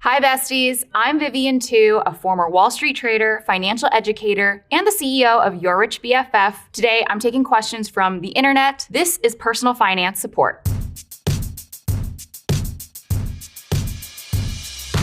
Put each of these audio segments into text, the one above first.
Hi, besties. I'm Vivian Tu, a former Wall Street trader, financial educator, and the CEO of Your Rich BFF. Today, I'm taking questions from the internet. This is personal finance support.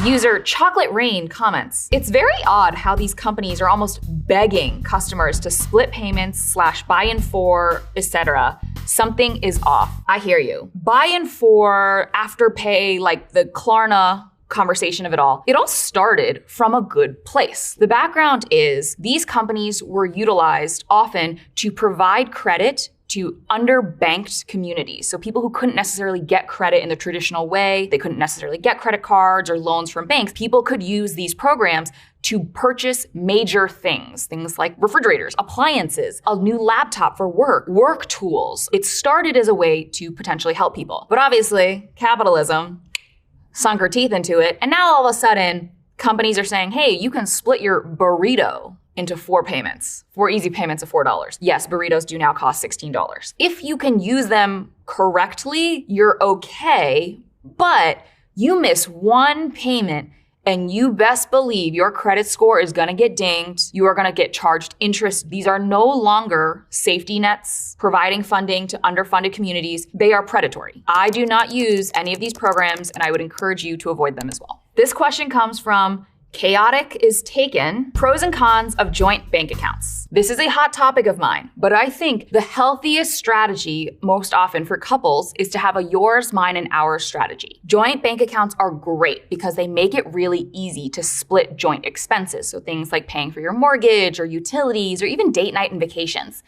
User Chocolate Rain comments, "It's very odd how these companies are almost begging customers to split payments / buy in for, etc. Something is off." I hear you. Buy in for, afterpay, like the Klarna conversation of it all started from a good place. The background is these companies were utilized often to provide credit to underbanked communities. So people who couldn't necessarily get credit in the traditional way, they couldn't necessarily get credit cards or loans from banks. People could use these programs to purchase major things like refrigerators, appliances, a new laptop for work tools. It started as a way to potentially help people. But obviously, capitalism sunk her teeth into it. And now all of a sudden, companies are saying, hey, you can split your burrito into 4 easy payments of $4. Yes, burritos do now cost $16. If you can use them correctly, you're okay, but you miss one payment and you best believe your credit score is gonna get dinged. You are gonna get charged interest. These are no longer safety nets providing funding to underfunded communities. They are predatory. I do not use any of these programs, and I would encourage you to avoid them as well. This question comes from Chaotic is Taken, pros and cons of joint bank accounts. This is a hot topic of mine, but I think the healthiest strategy most often for couples is to have a yours, mine, and ours strategy. Joint bank accounts are great because they make it really easy to split joint expenses. So things like paying for your mortgage or utilities or even date night and vacations.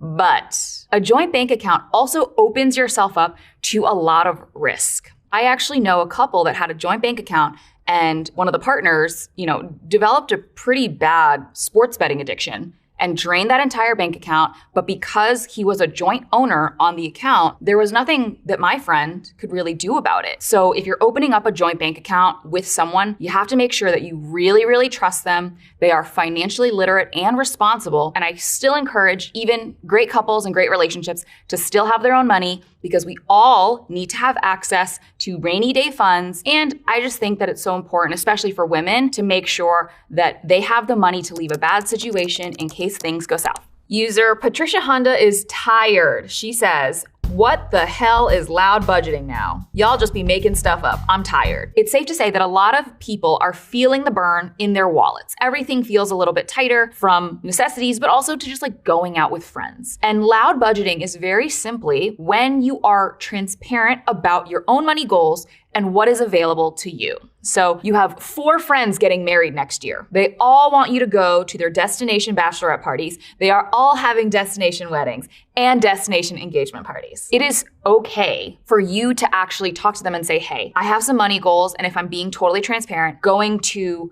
But a joint bank account also opens yourself up to a lot of risk. I actually know a couple that had a joint bank account, and one of the partners, developed a pretty bad sports betting addiction and drained that entire bank account. But because he was a joint owner on the account, there was nothing that my friend could really do about it. So if you're opening up a joint bank account with someone, you have to make sure that you really, really trust them. They are financially literate and responsible. And I still encourage even great couples and great relationships to still have their own money, because we all need to have access to rainy day funds. And I just think that it's so important, especially for women, to make sure that they have the money to leave a bad situation in case things go south. User Patricia Honda is tired. She says, "What the hell is loud budgeting now? Y'all just be making stuff up. I'm tired." It's safe to say that a lot of people are feeling the burn in their wallets. Everything feels a little bit tighter, from necessities, but also to just like going out with friends. And loud budgeting is very simply when you are transparent about your own money goals and what is available to you. So you have 4 friends getting married next year. They all want you to go to their destination bachelorette parties. They are all having destination weddings and destination engagement parties. It is okay for you to actually talk to them and say, hey, I have some money goals, and if I'm being totally transparent, going to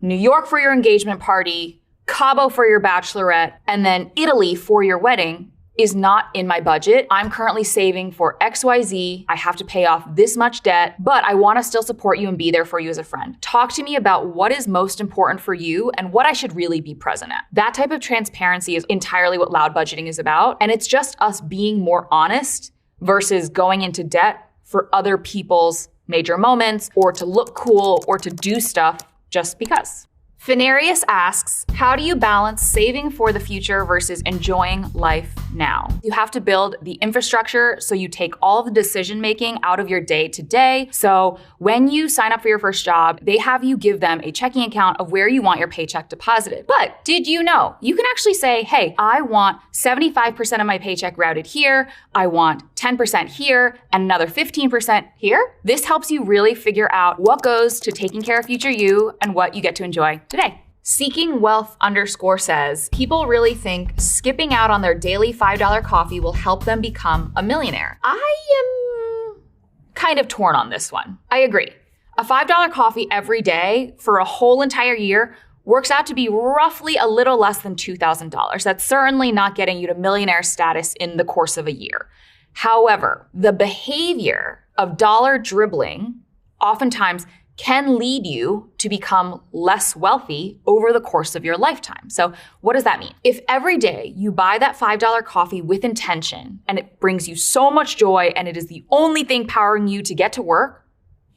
New York for your engagement party, Cabo for your bachelorette, and then Italy for your wedding is not in my budget. I'm currently saving for XYZ. I have to pay off this much debt, but I want to still support you and be there for you as a friend. Talk to me about what is most important for you and what I should really be present at. That type of transparency is entirely what loud budgeting is about. And it's just us being more honest versus going into debt for other people's major moments, or to look cool, or to do stuff just because. Finarius asks, how do you balance saving for the future versus enjoying life now? You have to build the infrastructure so you take all of the decision making out of your day to day. So when you sign up for your first job, they have you give them a checking account of where you want your paycheck deposited. But did you know you can actually say, hey, I want 75% of my paycheck routed here. I want 10% here and another 15% here. This helps you really figure out what goes to taking care of future you and what you get to enjoy today. Seeking Wealth _ says, people really think skipping out on their daily $5 coffee will help them become a millionaire. I am kind of torn on this one. I agree. A $5 coffee every day for a whole entire year works out to be roughly a little less than $2,000. That's certainly not getting you to millionaire status in the course of a year. However, the behavior of dollar dribbling oftentimes can lead you to become less wealthy over the course of your lifetime. So what does that mean? If every day you buy that $5 coffee with intention and it brings you so much joy and it is the only thing powering you to get to work,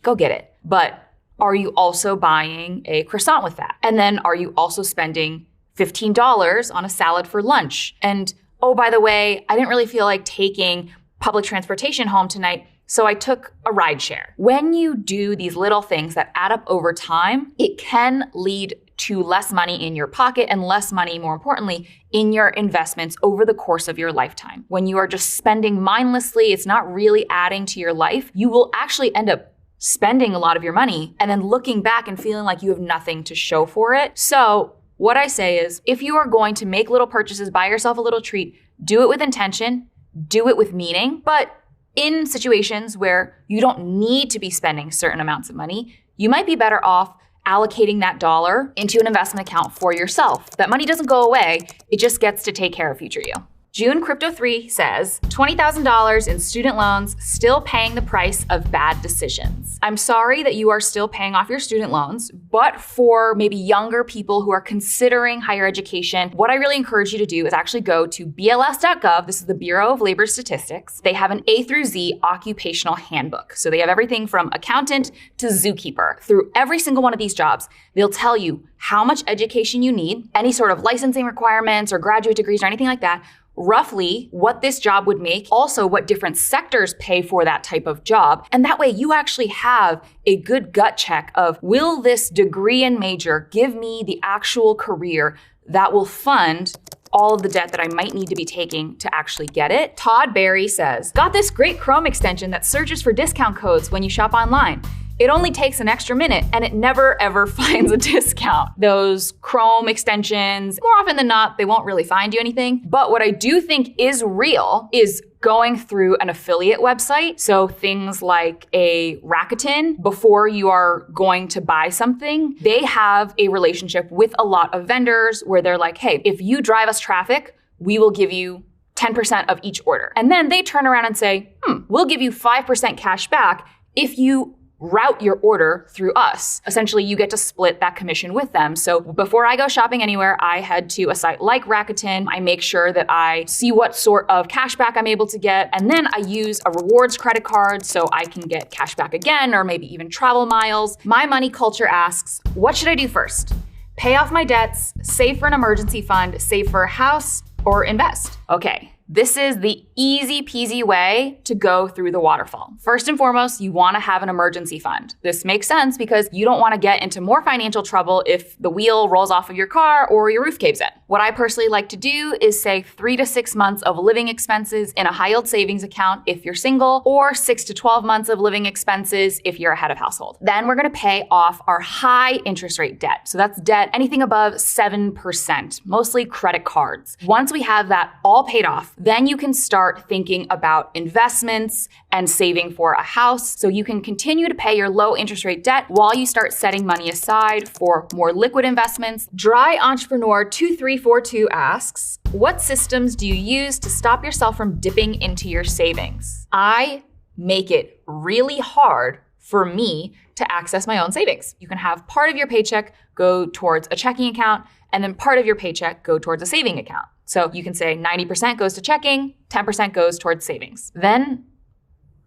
go get it. But Are you also buying a croissant with that? And then are you also spending $15 on a salad for lunch? And oh, by the way, I didn't really feel like taking public transportation home tonight, so I took a ride share. When you do these little things that add up over time, it can lead to less money in your pocket and less money, more importantly, in your investments over the course of your lifetime. When you are just spending mindlessly, it's not really adding to your life, you will actually end up spending a lot of your money and then looking back and feeling like you have nothing to show for it. So what I say is, if you are going to make little purchases, buy yourself a little treat, do it with intention, do it with meaning. But in situations where you don't need to be spending certain amounts of money, you might be better off allocating that dollar into an investment account for yourself. That money doesn't go away, it just gets to take care of future you. June Crypto 3 says, $20,000 in student loans, still paying the price of bad decisions. I'm sorry that you are still paying off your student loans, but for maybe younger people who are considering higher education, what I really encourage you to do is actually go to BLS.gov. This is the Bureau of Labor Statistics. They have an A through Z occupational handbook. So they have everything from accountant to zookeeper. Through every single one of these jobs, they'll tell you how much education you need, any sort of licensing requirements or graduate degrees or anything like that, roughly what this job would make, also what different sectors pay for that type of job. And that way you actually have a good gut check of, will this degree and major give me the actual career that will fund all of the debt that I might need to be taking to actually get it? Todd Barry says, got this great Chrome extension that searches for discount codes when you shop online. It only takes an extra minute and it never ever finds a discount. Those Chrome extensions, more often than not, they won't really find you anything. But what I do think is real is going through an affiliate website. So things like a Rakuten, before you are going to buy something, they have a relationship with a lot of vendors where they're like, hey, if you drive us traffic, we will give you 10% of each order. And then they turn around and say, we'll give you 5% cash back if you route your order through us. Essentially, you get to split that commission with them. So before I go shopping anywhere, I head to a site like Rakuten. I make sure that I see what sort of cashback I'm able to get. And then I use a rewards credit card so I can get cashback again, or maybe even travel miles. My money culture asks, what should I do first? Pay off my debts, save for an emergency fund, save for a house, or invest? Okay. This is the easy peasy way to go through the waterfall. First and foremost, you want to have an emergency fund. This makes sense because you don't want to get into more financial trouble if the wheel rolls off of your car or your roof caves in. What I personally like to do is say 3 to 6 months of living expenses in a high yield savings account if you're single, or 6 to 12 months of living expenses if you're a head of household. Then we're going to pay off our high interest rate debt. So that's debt anything above 7%, mostly credit cards. Once we have that all paid off, then you can start thinking about investments and saving for a house so you can continue to pay your low interest rate debt while you start setting money aside for more liquid investments. Dry Entrepreneur 2342 asks, what systems do you use to stop yourself from dipping into your savings? I make it really hard for me to access my own savings. You can have part of your paycheck go towards a checking account and then part of your paycheck go towards a saving account. So you can say 90% goes to checking, 10% goes towards savings. Then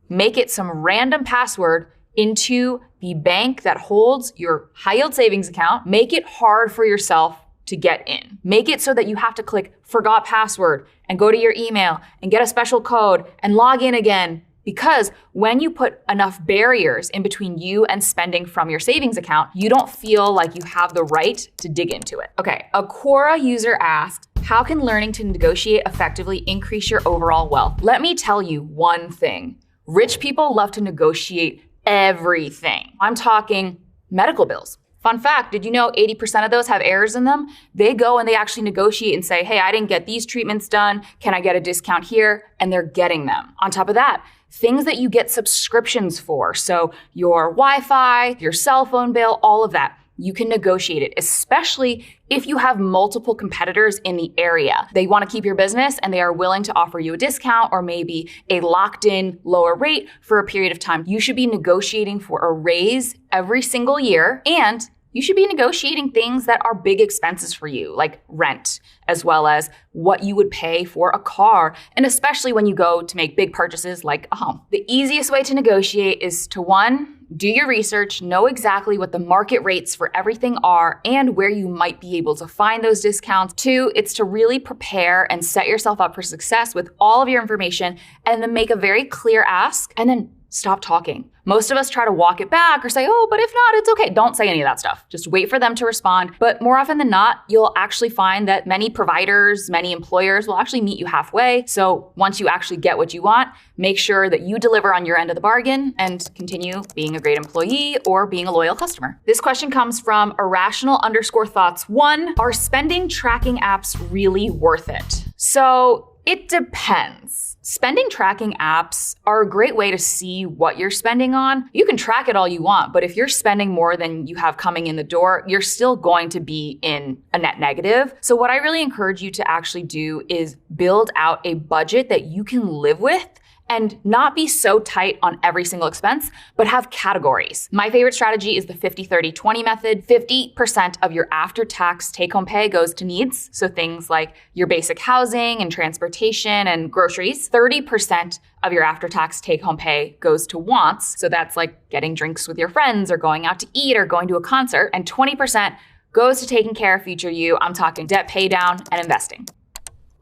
make it some random password into the bank that holds your high yield savings account. Make it hard for yourself to get in. Make it so that you have to click forgot password and go to your email and get a special code and log in again. Because when you put enough barriers in between you and spending from your savings account, you don't feel like you have the right to dig into it. Okay, a Quora user asked, how can learning to negotiate effectively increase your overall wealth? Let me tell you one thing. Rich people love to negotiate everything. I'm talking medical bills. Fun fact, did you know 80% of those have errors in them? They go and they actually negotiate and say, hey, I didn't get these treatments done. Can I get a discount here? And they're getting them. On top of that, things that you get subscriptions for. So your Wi-Fi, your cell phone bill, all of that. You can negotiate it, especially if you have multiple competitors in the area. They want to keep your business and they are willing to offer you a discount or maybe a locked in lower rate for a period of time. You should be negotiating for a raise every single year, and you should be negotiating things that are big expenses for you, like rent, as well as what you would pay for a car, and especially when you go to make big purchases like a home. The easiest way to negotiate is to, one, Do your research, know exactly what the market rates for everything are and where you might be able to find those discounts. 2, it's to really prepare and set yourself up for success with all of your information and then make a very clear ask and then stop talking. Most of us try to walk it back or say, oh, but if not, it's okay. Don't say any of that stuff. Just wait for them to respond. But more often than not, you'll actually find that many providers, many employers will actually meet you halfway. So once you actually get what you want, make sure that you deliver on your end of the bargain and continue being a great employee or being a loyal customer. This question comes from irrational_thoughts1. Are spending tracking apps really worth it? So it depends. Spending tracking apps are a great way to see what you're spending on. You can track it all you want, but if you're spending more than you have coming in the door, you're still going to be in a net negative. So what I really encourage you to actually do is build out a budget that you can live with and not be so tight on every single expense, but have categories. My favorite strategy is the 50-30-20 method. 50% of your after-tax take-home pay goes to needs, so things like your basic housing and transportation and groceries. 30% of your after-tax take-home pay goes to wants, so that's like getting drinks with your friends or going out to eat or going to a concert. And 20% goes to taking care of future you. I'm talking debt pay down and investing.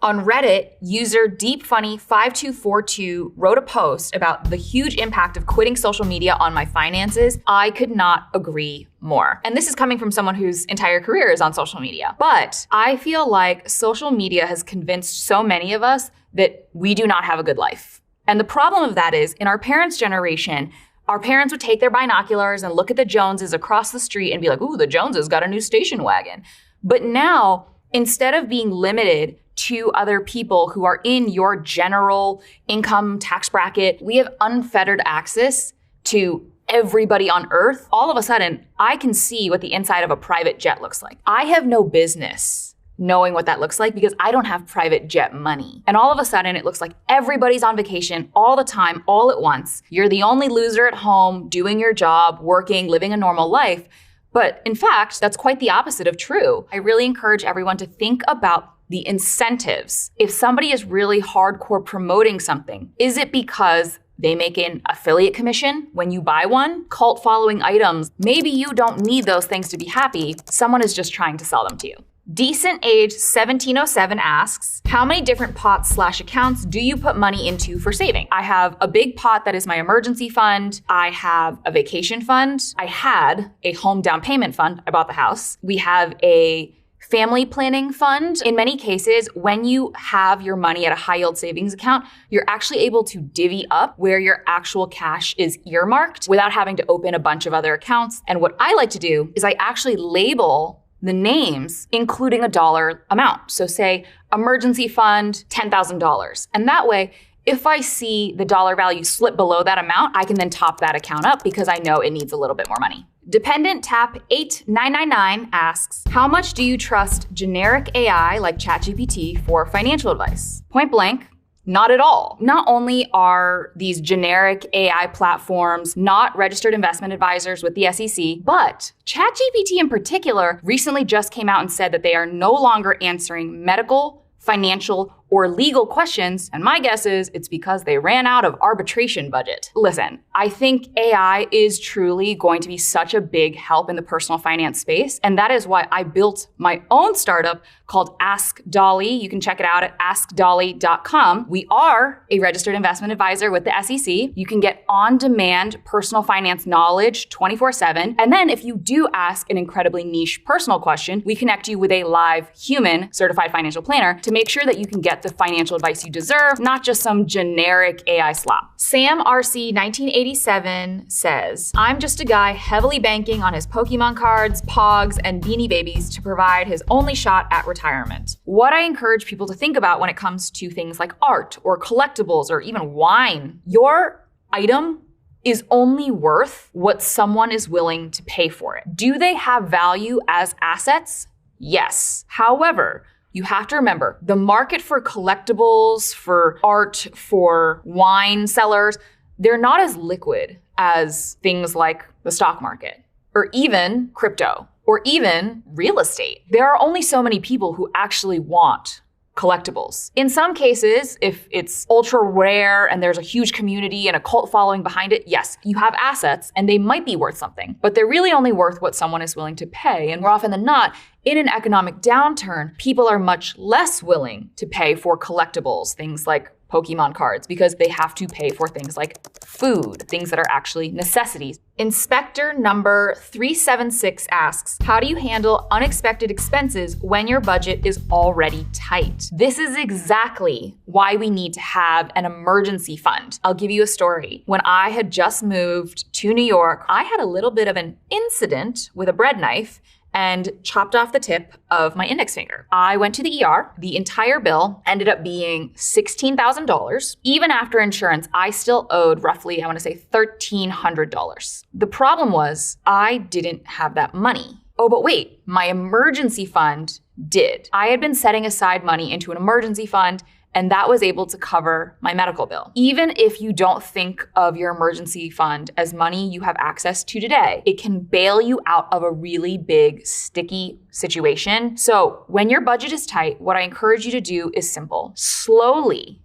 On Reddit, user DeepFunny5242 wrote a post about the huge impact of quitting social media on my finances. I could not agree more. And this is coming from someone whose entire career is on social media. But I feel like social media has convinced so many of us that we do not have a good life. And the problem of that is, in our parents' generation, our parents would take their binoculars and look at the Joneses across the street and be like, ooh, the Joneses got a new station wagon. But now, instead of being limited to other people who are in your general income tax bracket, we have unfettered access to everybody on earth. All of a sudden, I can see what the inside of a private jet looks like. I have no business knowing what that looks like because I don't have private jet money. And all of a sudden, it looks like everybody's on vacation all the time, all at once. You're the only loser at home, doing your job, working, living a normal life. But in fact, that's quite the opposite of true. I really encourage everyone to think about the incentives. If somebody is really hardcore promoting something, is it because they make an affiliate commission when you buy one? Cult following items, maybe you don't need those things to be happy. Someone is just trying to sell them to you. Decent Age 1707 asks, how many different pots/accounts do you put money into for saving? I have a big pot that is my emergency fund. I have a vacation fund. I had a home down payment fund. I bought the house. We have a family planning fund. In many cases, when you have your money at a high yield savings account, you're actually able to divvy up where your actual cash is earmarked without having to open a bunch of other accounts. And what I like to do is I actually label the names, including a dollar amount. So say emergency fund, $10,000. And that way, if I see the dollar value slip below that amount, I can then top that account up because I know it needs a little bit more money. Dependent Tap 8999 asks, how much do you trust generic AI like ChatGPT for financial advice? Point blank, not at all. Not only are these generic AI platforms not registered investment advisors with the SEC, but ChatGPT in particular recently just came out and said that they are no longer answering medical, financial, or legal questions, and my guess is it's because they ran out of arbitration budget. Listen, I think AI is truly going to be such a big help in the personal finance space, and that is why I built my own startup called Ask Dolly. You can check it out at askdolly.com. We are a registered investment advisor with the SEC. You can get on-demand personal finance knowledge 24/7, and then if you do ask an incredibly niche personal question, we connect you with a live human certified financial planner to make sure that you can get the financial advice you deserve, not just some generic AI slop. Sam RC 1987 says, I'm just a guy heavily banking on his Pokemon cards, Pogs, and Beanie Babies to provide his only shot at retirement. What I encourage people to think about when it comes to things like art or collectibles or even wine, your item is only worth what someone is willing to pay for it. Do they have value as assets? Yes. However, you have to remember, the market for collectibles, for art, for wine sellers, they're not as liquid as things like the stock market, or even crypto, or even real estate. There are only so many people who actually want collectibles. In some cases, if it's ultra rare and there's a huge community and a cult following behind it, yes, you have assets and they might be worth something, but they're really only worth what someone is willing to pay. And more often than not, in an economic downturn, people are much less willing to pay for collectibles, things like Pokemon cards, because they have to pay for things like food, things that are actually necessities. Inspector number 376 asks, how do you handle unexpected expenses when your budget is already tight? This is exactly why we need to have an emergency fund. I'll give you a story. When I had just moved to New York, I had a little bit of an incident with a bread knife and chopped off the tip of my index finger. I went to the ER. The entire bill ended up being $16,000. Even after insurance, I still owed roughly, I want to say $1,300. The problem was I didn't have that money. Oh, but wait, my emergency fund did. I had been setting aside money into an emergency fund, and that was able to cover my medical bill. Even if you don't think of your emergency fund as money you have access to today, it can bail you out of a really big, sticky situation. So when your budget is tight, what I encourage you to do is simple. Slowly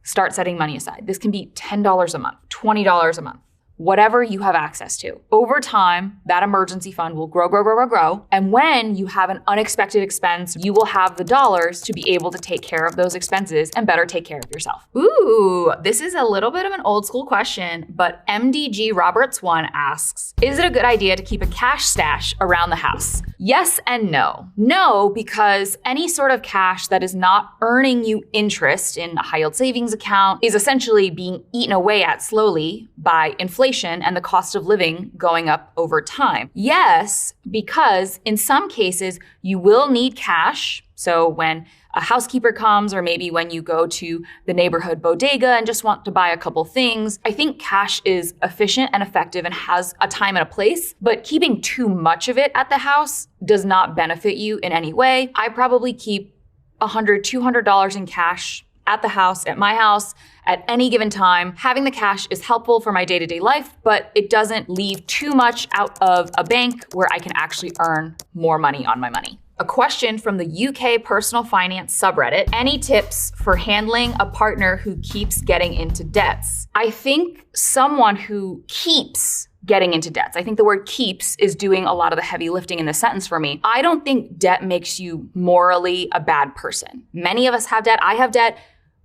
start setting money aside. This can be $10 a month, $20 a month, whatever you have access to. Over time, that emergency fund will grow. And when you have an unexpected expense, you will have the dollars to be able to take care of those expenses and better take care of yourself. Ooh, this is a little bit of an old school question, but MDG Roberts 1 asks, is it a good idea to keep a cash stash around the house? Yes and no. No, because any sort of cash that is not earning you interest in a high yield savings account is essentially being eaten away at slowly by inflation and the cost of living going up over time. Yes, because in some cases you will need cash. So when a housekeeper comes, or maybe when you go to the neighborhood bodega and just want to buy a couple things, I think cash is efficient and effective and has a time and a place, but keeping too much of it at the house does not benefit you in any way. I probably keep $100, $200 in cash at the house, at my house, at any given time. Having the cash is helpful for my day-to-day life, but it doesn't leave too much out of a bank where I can actually earn more money on my money. A question from the UK personal finance subreddit. Any tips for handling a partner who keeps getting into debts? I think someone who keeps getting into debts. I think the word keeps is doing a lot of the heavy lifting in this sentence for me. I don't think debt makes you morally a bad person. Many of us have debt. I have debt.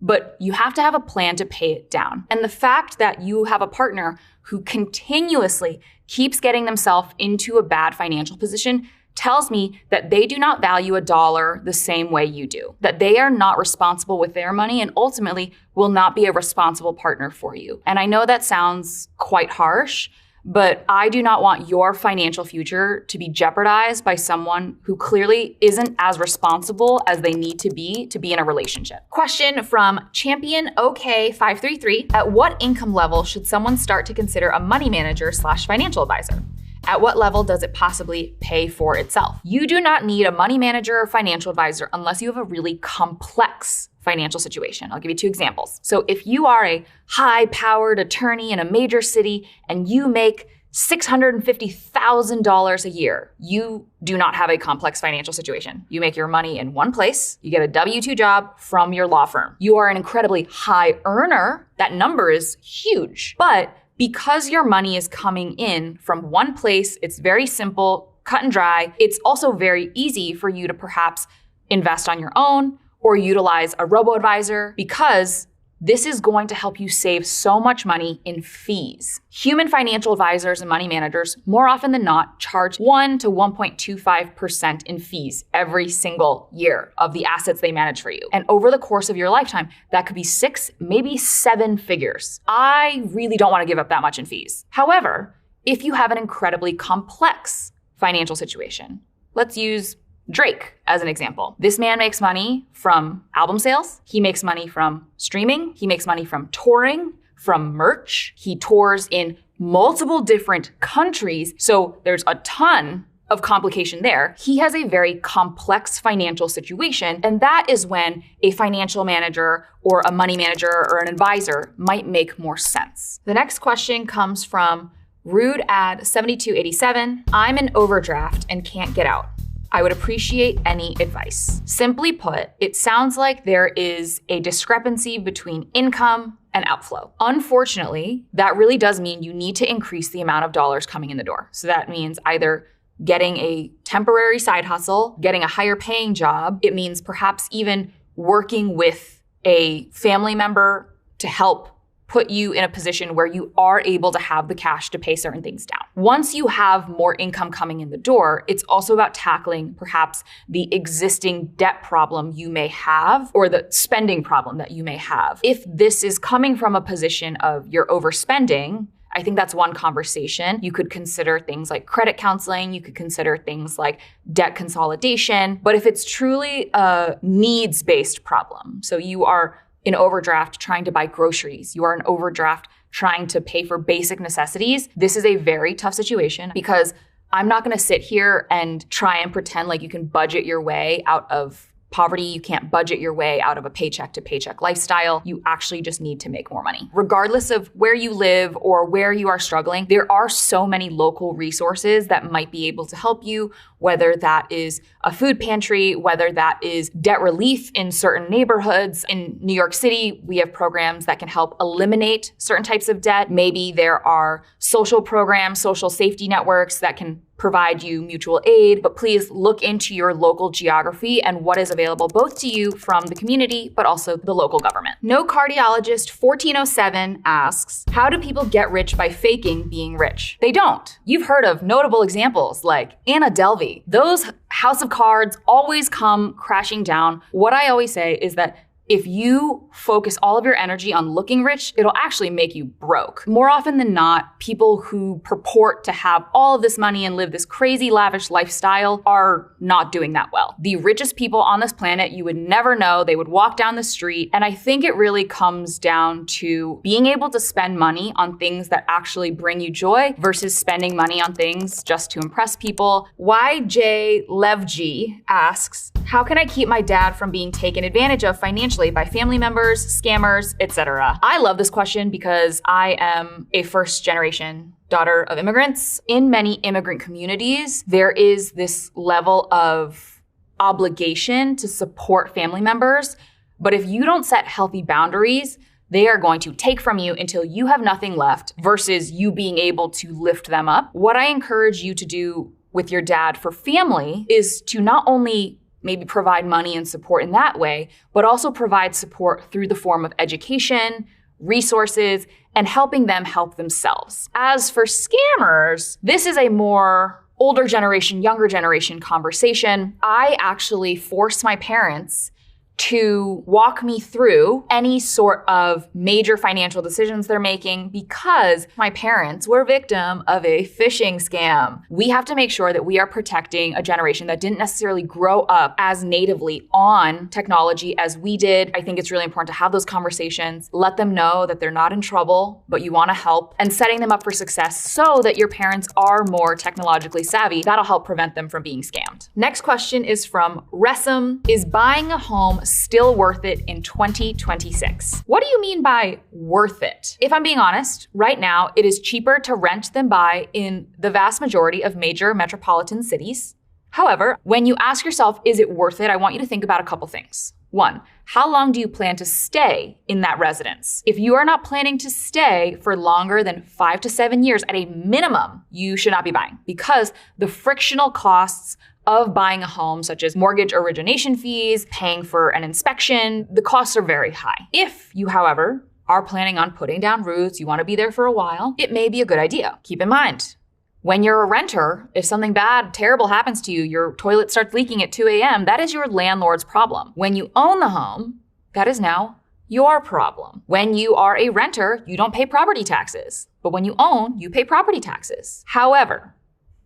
But you have to have a plan to pay it down. And the fact that you have a partner who continuously keeps getting themselves into a bad financial position tells me that they do not value a dollar the same way you do, that they are not responsible with their money and ultimately will not be a responsible partner for you. And I know that sounds quite harsh, but I do not want your financial future to be jeopardized by someone who clearly isn't as responsible as they need to be in a relationship. Question from Champion OK533. At what income level should someone start to consider a money manager / financial advisor? At what level does it possibly pay for itself? You do not need a money manager or financial advisor unless you have a really complex financial situation. I'll give you two examples. So if you are a high-powered attorney in a major city and you make $650,000 a year, you do not have a complex financial situation. You make your money in one place. You get a W-2 job from your law firm. You are an incredibly high earner. That number is huge. But because your money is coming in from one place, it's very simple, cut and dry. It's also very easy for you to perhaps invest on your own or utilize a robo-advisor, because this is going to help you save so much money in fees. Human financial advisors and money managers, more often than not, charge 1 to 1.25% in fees every single year of the assets they manage for you. And over the course of your lifetime, that could be 6, maybe 7 figures. I really don't want to give up that much in fees. However, if you have an incredibly complex financial situation, let's use Drake as an example. This man makes money from album sales. He makes money from streaming. He makes money from touring, from merch. He tours in multiple different countries. So there's a ton of complication there. He has a very complex financial situation. And that is when a financial manager or a money manager or an advisor might make more sense. The next question comes from RudeAd7287. I'm in overdraft and can't get out. I would appreciate any advice. Simply put, it sounds like there is a discrepancy between income and outflow. Unfortunately, that really does mean you need to increase the amount of dollars coming in the door. So that means either getting a temporary side hustle, getting a higher paying job. It means perhaps even working with a family member to help put you in a position where you are able to have the cash to pay certain things down. Once you have more income coming in the door, it's also about tackling perhaps the existing debt problem you may have or the spending problem that you may have. If this is coming from a position of you're overspending, I think that's one conversation. You could consider things like credit counseling. You could consider things like debt consolidation. But if it's truly a needs-based problem, so you are in overdraft trying to buy groceries, you are in overdraft trying to pay for basic necessities, this is a very tough situation because I'm not gonna sit here and try and pretend like you can budget your way out of poverty. You can't budget your way out of a paycheck to paycheck lifestyle. You actually just need to make more money. Regardless of where you live or where you are struggling, there are so many local resources that might be able to help you, whether that is a food pantry, whether that is debt relief in certain neighborhoods. In New York City, we have programs that can help eliminate certain types of debt. Maybe there are social programs, social safety networks that can provide you mutual aid, but please look into your local geography and what is available both to you from the community, but also the local government. No Cardiologist 1407 asks, how do people get rich by faking being rich? They don't. You've heard of notable examples like Anna Delvey. Those house of cards always come crashing down. What I always say is that if you focus all of your energy on looking rich, it'll actually make you broke. More often than not, people who purport to have all of this money and live this crazy lavish lifestyle are not doing that well. The richest people on this planet, you would never know. They would walk down the street. And I think it really comes down to being able to spend money on things that actually bring you joy versus spending money on things just to impress people. YJ Levji asks, how can I keep my dad from being taken advantage of financially by family members, scammers, etc.? I love this question because I am a first generation daughter of immigrants. In many immigrant communities, there is this level of obligation to support family members. But if you don't set healthy boundaries, they are going to take from you until you have nothing left versus you being able to lift them up. What I encourage you to do with your dad for family is to not only maybe provide money and support in that way, but also provide support through the form of education, resources, and helping them help themselves. As for scammers, this is a more older generation, younger generation conversation. I actually forced my parents to walk me through any sort of major financial decisions they're making because my parents were victim of a phishing scam. We have to make sure that we are protecting a generation that didn't necessarily grow up as natively on technology as we did. I think it's really important to have those conversations, let them know that they're not in trouble, but you want to help, and setting them up for success so that your parents are more technologically savvy. That'll help prevent them from being scammed. Next question is from Resum. Is buying a home still worth it in 2026? What do you mean by worth it? If I'm being honest, right now it is cheaper to rent than buy in the vast majority of major metropolitan cities. However, when you ask yourself, is it worth it? I want you to think about a couple things. One, how long do you plan to stay in that residence? If you are not planning to stay for longer than 5 to 7 years at a minimum, you should not be buying because the frictional costs of buying a home, such as mortgage origination fees, paying for an inspection, the costs are very high. If you, however, are planning on putting down roots, you want to be there for a while, it may be a good idea. Keep in mind, when you're a renter, if something bad, terrible happens to you, your toilet starts leaking at 2 a.m., that is your landlord's problem. When you own the home, that is now your problem. When you are a renter, you don't pay property taxes. But when you own, you pay property taxes. However,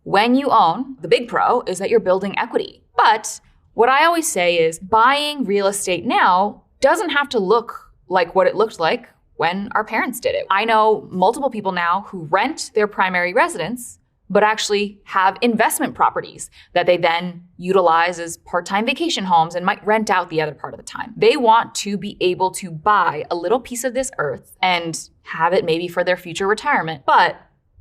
when you own, the big pro is that you're building equity. But what I always say is buying real estate now doesn't have to look like what it looked like when our parents did it. I know multiple people now who rent their primary residence, but actually have investment properties that they then utilize as part-time vacation homes and might rent out the other part of the time. They want to be able to buy a little piece of this earth and have it maybe for their future retirement, but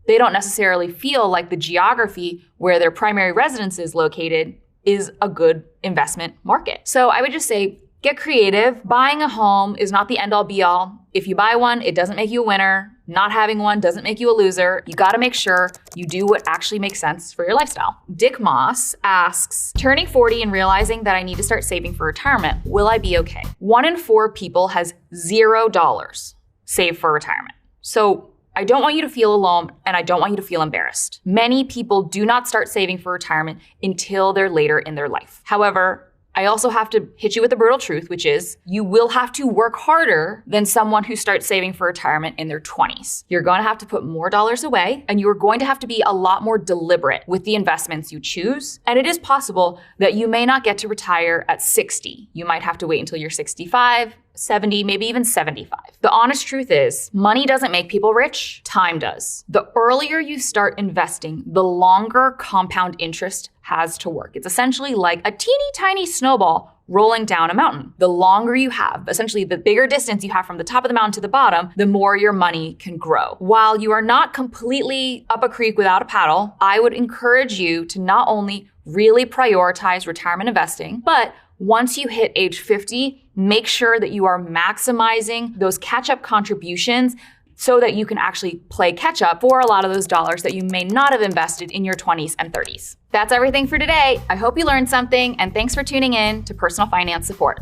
they don't necessarily feel like the geography where their primary residence is located is a good investment market. So I would just say, get creative. Buying a home is not the end all be all. If you buy one, it doesn't make you a winner. Not having one doesn't make you a loser. You gotta make sure you do what actually makes sense for your lifestyle. Dick Moss asks, turning 40 and realizing that I need to start saving for retirement, will I be okay? 1 in 4 people has $0 saved for retirement. So I don't want you to feel alone, and I don't want you to feel embarrassed. Many people do not start saving for retirement until they're later in their life. However, I also have to hit you with the brutal truth, which is you will have to work harder than someone who starts saving for retirement in their 20s. You're going to have to put more dollars away, and you're going to have to be a lot more deliberate with the investments you choose. And it is possible that you may not get to retire at 60. You might have to wait until you're 65, 70, maybe even 75. The honest truth is, money doesn't make people rich, time does. The earlier you start investing, the longer compound interest has to work. It's essentially like a teeny tiny snowball rolling down a mountain. The longer you have, essentially the bigger distance you have from the top of the mountain to the bottom, the more your money can grow. While you are not completely up a creek without a paddle, I would encourage you to not only really prioritize retirement investing, but once you hit age 50, make sure that you are maximizing those catch-up contributions so that you can actually play catch-up for a lot of those dollars that you may not have invested in your 20s and 30s. That's everything for today. I hope you learned something, and thanks for tuning in to Personal Finance Support.